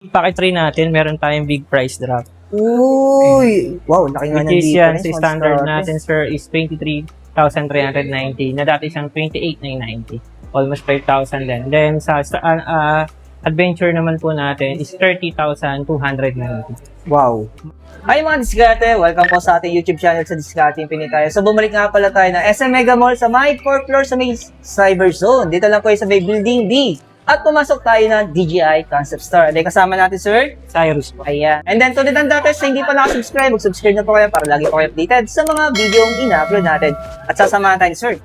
Packet 3 natin, meron tayong big price drop. Uy! Wow, laki nga ng Which is yan, difference. sa standard natin, sir, is 23,390 na dati siyang 28,990. Almost 5,000 din. Then, sa adventure naman po natin is 30,290. Wow. Hi mga diskarte! Welcome po sa ating YouTube channel sa Diskarte Infinite tayo. So bumalik nga pala tayo ng SM Mega Mall sa may 4th floor sa may Cyber Zone. Dito lang po sa may Building D. At pumasok tayo ng DJI Concept Store. Then kasama natin, sir, Cyrus po. ayan. And then tulad ng dati, sa hindi pa nakasubscribe, mag-subscribe na po kayo para lagi po kayo updated sa mga video yung ina-upload natin. At sasamahan tayo, sir.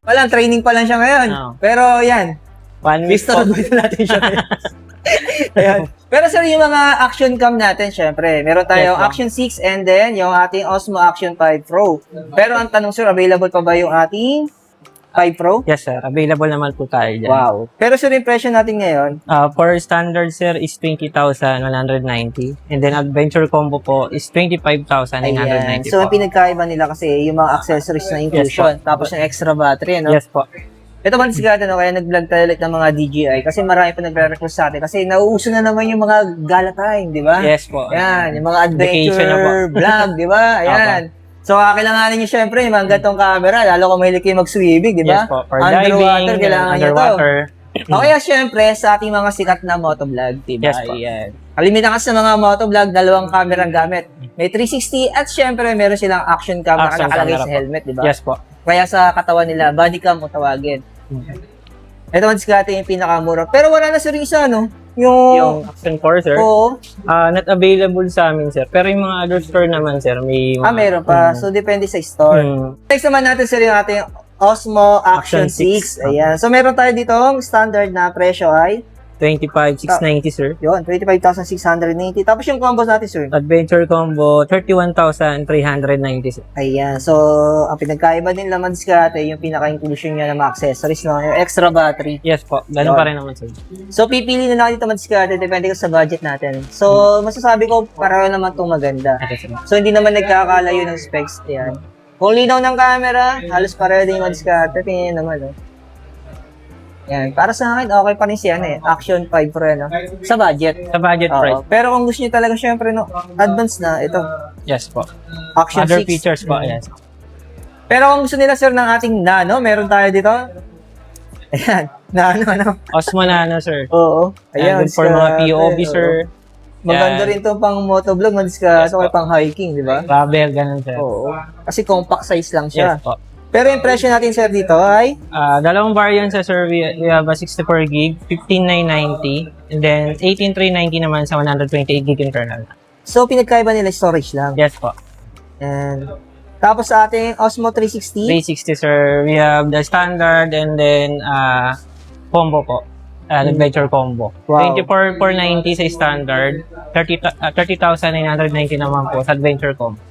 Walang training pa lang siya ngayon. Oh. Pero yan, 1 week gusto po. na natin siya ngayon. Ayan. Pero sir, yung mga action cam natin, syempre, meron tayong Yes, ma'am. Action 6 and then yung ating Osmo Action 5 Pro. Pero ang tanong sir, available pa ba yung ating 5 Pro? Yes, sir. Available naman po tayo dyan. Wow. Pero sir, impression natin ngayon, For standard, sir, is 20,190. And then adventure combo po is 25,990 so ang po. pinagkaiba nila kasi yung mga accessories na inclusion, tapos yung extra battery, no? Yes po. Ito man sigurado, no? Kaya nag-vlog tayo ulit ng mga DJI kasi marami pa nagre-request sa atin kasi nauuso na naman yung mga gala time, di ba? Yes po. Yan, yung mga Vacation na po. adventure vlog, di ba? Ayan. So, kailanganin nyo syempre yung mga gantong camera, lalo kung mahilig kayo mag-swimming, di ba? Yes po. For Underwater, diving, kailangan nyo to. underwater. O kaya syempre, sa ating mga sikat na motovlog, di ba? Yes po. Ayan. Kalimitan kasi sa mga motovlog, dalawang camera ang gamit. May 360 at syempre, meron silang action cam na Action nakalagay camera sa po. helmet, di ba? Yes po. Kaya sa katawan nila, body cam kung tawagin. Ito man sigurado yung pinakamura. Pero wala na sir yung isa, no? Yung Action 4, sir, Oo. not available sa amin, sir. Pero yung mga other store naman, sir, may mga... Meron pa. So, depende sa store. Next naman natin sir yung ating Osmo Action Action 6. Ayan. So, meron tayo dito standard na presyo ay 25,690, sir. yun, 25,690. Tapos yung combos natin, sir. Adventure combo, 31,390, sir. Ayan. So, ang pinagkaiba din naman diskarte, yung pinaka-inclusion niya ng mga accessories, no? Yung extra battery. Yes po. Ganun Yun. pa rin naman, sir. So, pipili na lang dito man diskarte, depende sa budget natin. So, masasabi ko, pareho naman itong maganda. Okay, sir. So, hindi naman nagkakalayo ng specs. Ayan. Kung linaw ng camera, halos pareho din yung diskarte. Tingnan naman, no? Yan. Para sa akin, okay pa rin siya, Action 5 Pro, no? Sa budget. Sa budget Oo. price. Pero kung gusto niyo talaga, syempre, no, advance na, ito, Yes po. Action Other 6. features po, yes. Pero kung gusto nila, sir, ng ating Nano, meron tayo dito. Ayan, Nano, ano? Osmo Nano, sir. Oo. Ayan, good for mga POV, oo. sir. Maganda Yan. rin itong pang motovlog, Yes, so po. pang hiking, di ba? Travel, ganun, sir. Oo. Kasi compact size lang siya. Yes po. Pero impression natin, sir, dito ay Dalawang variant sa sir, we have a 64 gig, 15,990, and then 18,390 naman sa 128 gig internal. so pinagkaiba nila storage lang. Yes po. And tapos sa ating Osmo 360, 360, sir, we have the standard and then combo po. Adventure combo. Wow. 24,490 sa standard, 30,990 naman po sa adventure combo.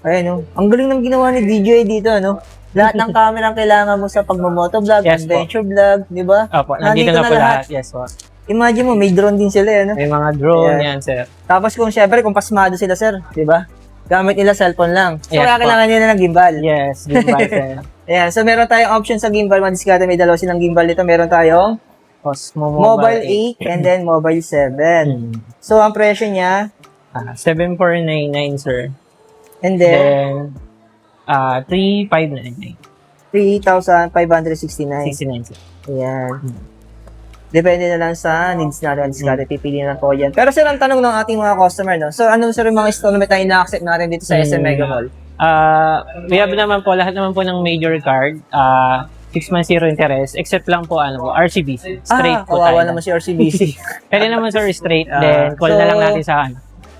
ayun, no? Ang galing ng ginawa ni DJI dito, no? Lahat ng camera ang kailangan mo sa pagmamotovlog, Yes, po. adventure vlog, di ba? Opo, nandito na po lahat. Yes po. Imagine mo, may drone din sila, no? May mga drone Yeah. yan, sir. Tapos kung syempre, kung pasmado sila, sir, di ba? Gamit nila cellphone lang. So, Yes, kaya po. kailangan nila ng gimbal. Yes, gimbal, sir. Ayan, so meron tayong option sa gimbal. Madiskarte, may dalawa silang gimbal dito. Meron tayong Osmo Mobile 8 and then Mobile 7. So, ang presyo niya, 7,499, sir. and then, Then, 3,599. 3,569. 69, sir. Ayan. Depende na lang sa needs natin. Madiskarte, pipili na po yan. Pero sir, ang tanong ng ating mga customer, no? So, ano sir yung mga installment na ina-accept natin dito sa SM Mega Mall? We have naman po, lahat naman po ng major card, 6 months zero interest, except lang po, RCBC. Straight po kawawa tayo. naman si RCBC. Pwede naman, sir, straight, then call na lang natin sa,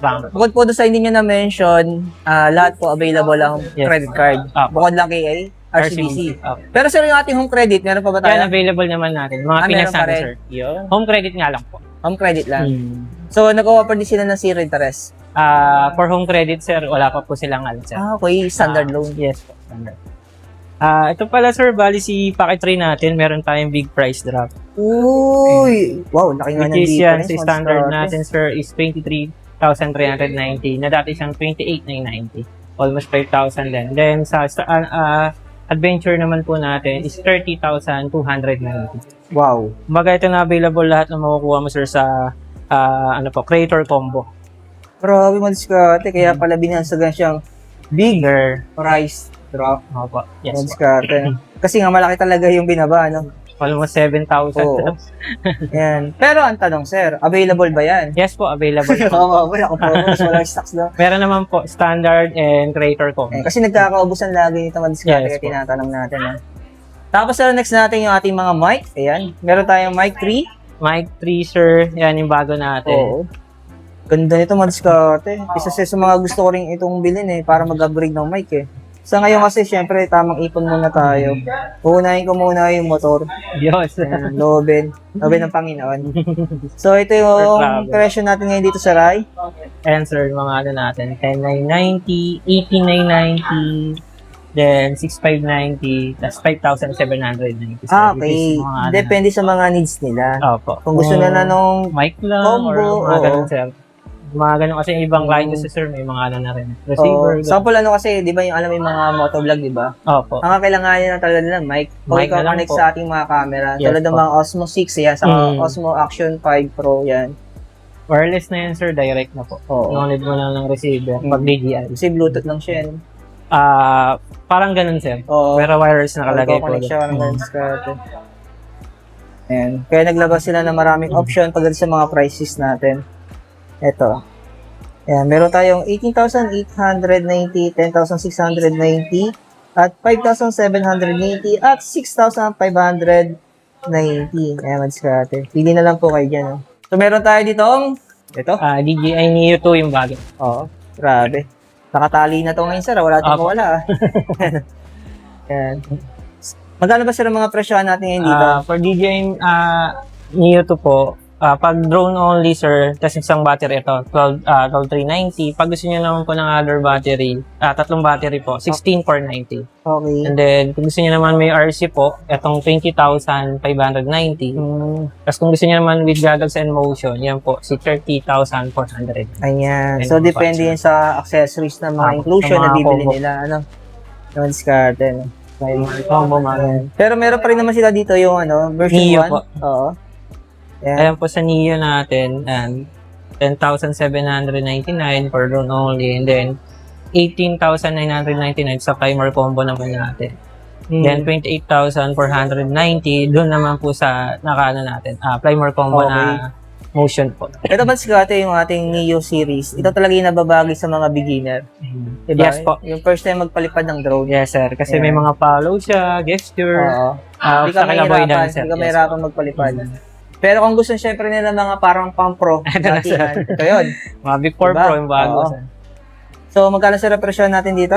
bank. Bukod po doon sa hindi nyo na-mention, lahat po available ang Yes. credit card. Bukod lang kay RCBC. Pero sir, yung ating home credit, meron pa ba tayo? Yan, available naman natin. Mga meron Pinas pa natin, rin. sir. Home credit nga lang po. Home credit lang. So, nag-offer din sila ng zero interest. For home credit, sir, wala pa po silang sir. Okay. Standard loan. Yes po, standard. Ito pala, sir, bali si Packet 3 natin, meron tayong big price drop. Uy! Wow, laki nga ng Which is yan, difference. sa standard natin, sir, is 23,000 28,390 na dati siyang 28,990. Almost 5,000 din. Then sa adventure naman po natin is 30,290. Wow. Kumbaga ito na available lahat na makukuha mo sir sa creator combo. Grabe mga diskarte. Kaya pala binansagan siyang bigger price drop. Opo. Mga Yes po. diskarte. Kasi nga malaki talaga yung binaba, no? Almost 7,000. Oo. Yan. Pero ang tanong, sir, available ba yan? Yes po, available. Wala ko promise, walang stocks daw. Meron naman po standard and creator combo. Kasi nagkakaubusan lagi nito mga diskarte Yes kaya po. tinatanong natin. Tapos next natin yung ating mga mic. Ayan. Meron tayong mic 3. Mic 3 sir, yan yung bago natin. Oo. Ganda nito mga diskarte. Isa sa mga gusto ko rin itong bilhin para mag-upgrade ng mic eh. Sa ngayon kasi syempre tamang ipon muna tayo. Uunahin ko muna yung motor. Diyos. Ayan, Loben ng Panginoon. So ito yung presyo natin ngayon dito sa Rai. And sir, mga ano natin, 10,990, 18,990, then 6,590, tas 5,790. Okay. Depende sa mga needs nila. Opo. Kung gusto na nung mic lang combo, or mga oo. ganun sir. Mga ganun kasi yung ibang client kasi sir, may mga ano na rin. Receiver. sample kasi, di ba yung alam mo yung mga motovlog, di ba? Opo. Ang kailangan nila talaga nila mic. Kung Mic ikaw na lang connect po. sa ating mga camera, Yes tulad ng po. mga Osmo 6 yan, sa Osmo Action 5 Pro yan. Wireless na yan sir, direct na po. Oo. No need mo lang ng receiver pag DJI. Kasi Bluetooth lang siya. No? Parang ganun sir. Oo. Pero wireless nakalagay po. Connect siya ng diskarte. Ayan. Kaya naglabas sila ng maraming option pagdating sa mga prices natin. Ito. Ayan, meron tayong 18,890, 10,690, at 5,790, at 6,590. Ayan, madiskarte. Pili na lang po kayo dyan. No? So, meron tayo ditong, ito. DJI Neo 2 yung bago. Oo, grabe. Nakatali na to ngayon, sir. Wala itong wala. Ayan. Magkano ba sir ang mga presyohan natin ngayon dito? For DJI Neo 2 po, pag drone only sir, tas isang battery ito, 12,390. Pag gusto niyo naman po ng other battery, tatlong battery po, 16,490. Okay. And then, kung gusto niyo naman may RC po, itong 20,590. Tapos kung gusto niyo naman with goggles and motion, yan po, si 30,400. Ayan. Ayan, So, mga depende yan sa accessories na mga inclusion sa mga na bibili combo. nila. Ano? Yung diskarte. No? May mga combo mga. Pero meron pa rin naman sila dito yung version Neo 1. po. Oo. Ayan. Ayan po sa Neo natin, 10,799 for drone only, and then 18,999 sa timer combo naman natin. Then 28,490 doon naman po sa nakaano natin, primer combo na motion po. Ito ba diskarte yung ating Neo series? Ito talaga yung nababagi sa mga beginner. Diba? Yes po. Yung first time magpalipad ng drone. Yes sir, kasi Ayan. may mga follow siya, gesture, Oo. sa Hindi ka avoidance sir. Hindi ka Yes. mahirapan magpalipad. Pero kung gusto syempre nila mga parang pang-pro, Ito na, sir. ito yun. Mga Big 4 Diba? Pro yung bago Oo. sir. So, magkano sir ang presyo natin dito?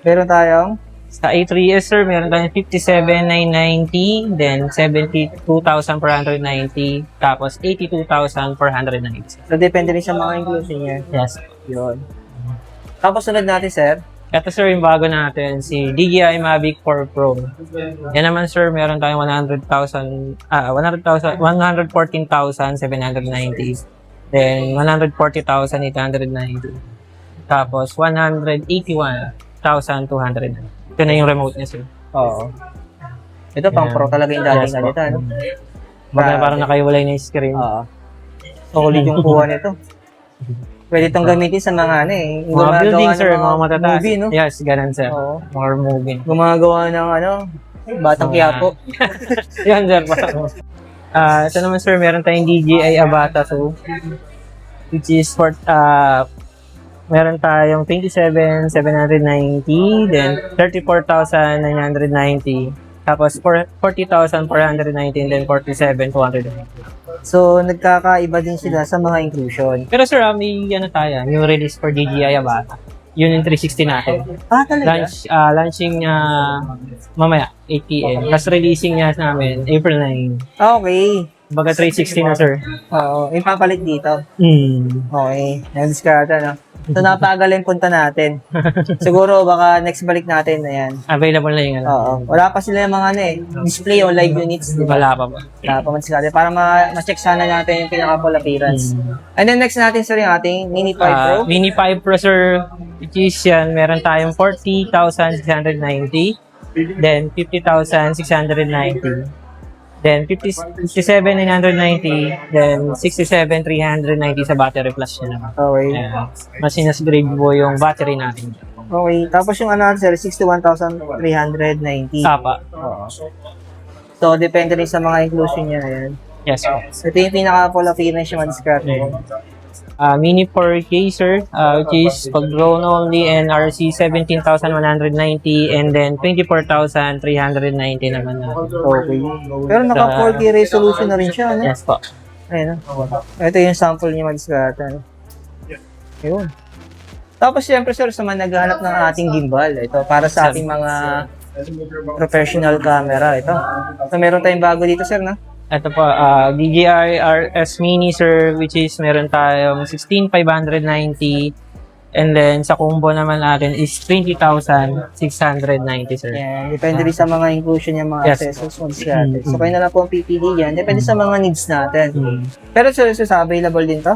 Meron tayong Sa A3s sir, meron tayong 57,990, then 72,490, tapos 82,490. so, depende rin sa mga inclusion niya. Yes. Yun. Tapos sunod natin, sir. Ito sir, yung bago natin, si DJI Mavic 4 Pro. Yan naman sir, meron tayong 114,790. Then 140,890. Tapos 181,200. Ito na yung remote niya sir. Oo. Ito, pang-pro talaga yung dating po. salita, no? Baga parang nakaiwalay na yung screen. Oo. Solid yung kuha nito. Pwede itong gamitin sa mga yung Mga gumagawa building ng sir, mga matataas. movie, no? Yes, ganun sir. Oo. More moving. Gumagawa ng Batang Quiapo. Yan sir. Ito naman sir, meron tayong DJI Avata 2, which is for meron tayong 27,790, then 34,990, tapos 40,490, and then 47,290. So, nagkakaiba din sila sa mga inclusion. Pero sir, may tayo, new release for DJI Avata. Yun yung 360 natin. Talaga? Launching niya mamaya, 8 p.m. Tapos releasing niya namin, April 9. Okay. Baga 360 na sir. Oo. Yung papalit dito. Hmm. Okay. Yung discard, So, napagaling punta natin. Siguro, baka next balik natin na yan. Available na yung ano. Oo. Wala pa sila yung mga display o live units, di ba? Wala pa ba? Wala pa man sila. Para ma-check sana natin yung pinaka-full appearance. And then next natin, sir, yung ating Mini 5 Pro. Mini 5 Pro, sir, which is yan, meron tayong 40,690, then 50,690, then 57,990, then 67,390 sa battery plus niya naman. Okay. Masinas grade po yung battery natin. Okay. Tapos yung ano, sir, 61,390. Sapa. Oo. So, depende rin sa mga inclusion niya. Ayan. Yes po. Ito yung pinaka-full appearance yung discard mo. Mini 4K, sir, which is pag drone only, NRC 17,190, and then 24,390 naman natin. Okay. Pero naka 4K resolution na rin siya, ano? Yes po. Ayun. Ito yung sample niya mag-discard. Ayun. Tapos siyempre, sir, sa mga naghahanap ng ating gimbal, ito, para sa ating mga professional camera, ito. So, meron tayong bago dito, sir, no? Ito po, DJI RS Mini, sir, which is meron tayong 16,590, and then sa combo naman natin is 20,690, sir. Yan. Depende rin sa mga inclusion niya, mga Yes. accessories mo discard. So, kayo na lang po ang PPD yan. Depende sa mga needs natin. Pero, sir, available din to?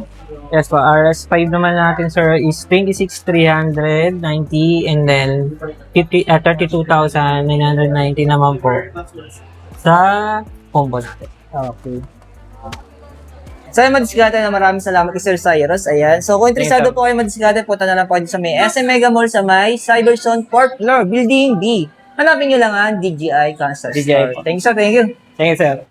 Yes po, RS5 naman natin, sir, is 26,390, and then 32,990 naman po sa combo natin. Okay. So, ay madiskarte na maraming salamat kay Sir Cyrus. Ayan. So, kung interesado po kayo madiskarte, punta na lang po kayo sa may SM Mega Mall sa may Cyberzone 4th floor, Building B. Hanapin nyo lang ang DJI Kansas DJI Store. Thank you, sir. Thank you. Thank you, sir.